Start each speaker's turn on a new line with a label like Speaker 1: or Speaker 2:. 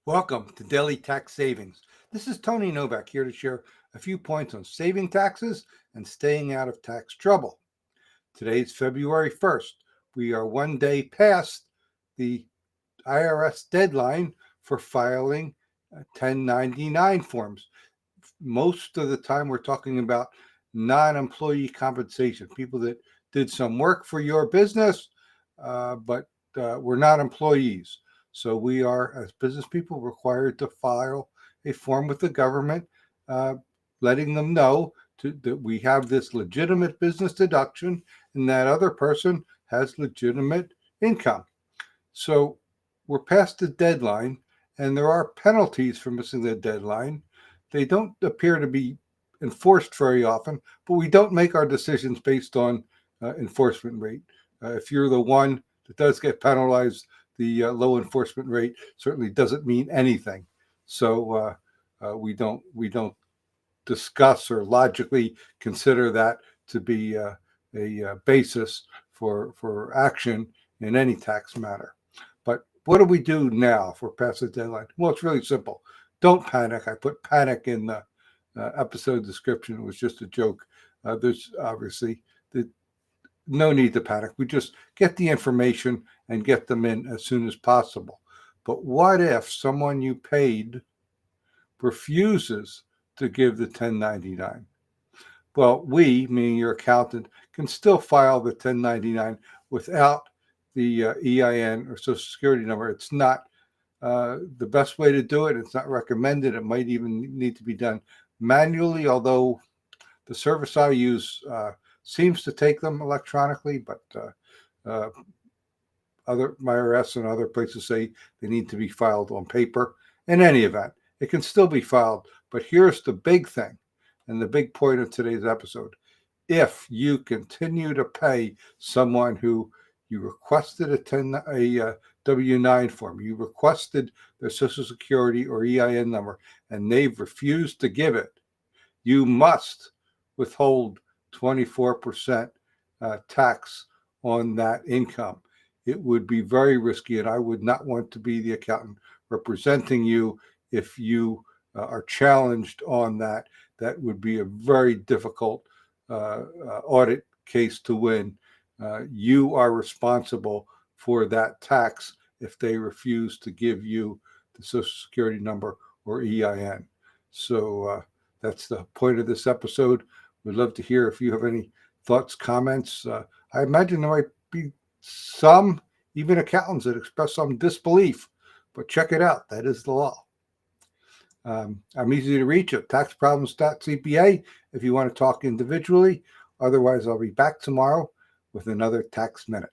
Speaker 1: Welcome to Daily Tax Savings. This is Tony Novak here to share a few points on saving taxes and staying out of tax trouble. Today's February 1st. We are one day past the IRS deadline for filing 1099 forms. Most of the time, we're talking about non-employee compensation, people that did some work for your business, but were not employees. So we are, as business people, required to file a form with the government, letting them know that we have this legitimate business deduction and that other person has legitimate income. So we're past the deadline, and there are penalties for missing the deadline. They don't appear to be enforced very often, but we don't make our decisions based on enforcement rate. If you're the one that does get penalized, the low enforcement rate certainly doesn't mean anything. So we don't discuss or logically consider that to be a basis for action in any tax matter. But what do we do now if we're past the deadline? Well, it's really simple. Don't panic. I put panic in the episode description. It was just a joke. There's obviously no need to panic. We just get the information and get them in as soon as possible. But what if someone you paid refuses to give the 1099? Well, we, meaning your accountant, can still file the 1099 without the EIN or Social Security number. It's not the best way to do it. It's not recommended. It might even need to be done manually, although the service I use seems to take them electronically, but other IRS and other places say they need to be filed on paper. In any event, it can still be filed. But here's the big thing, and the big point of today's episode. If you continue to pay someone who you requested a W-9 form, you requested their Social Security or EIN number, and they've refused to give it, you must withhold 24% tax on that income. It would be very risky, and I would not want to be the accountant representing you if you are challenged on that. That would be a very difficult audit case to win. You are responsible for that tax if they refuse to give you the Social Security number or EIN. So that's the point of this episode. We'd love to hear if you have any thoughts, comments. I imagine there might be some, even accountants, that express some disbelief, but check it out. That is the law. I'm easy to reach at taxproblems.cpa if you want to talk individually. Otherwise, I'll be back tomorrow with another Tax Minute.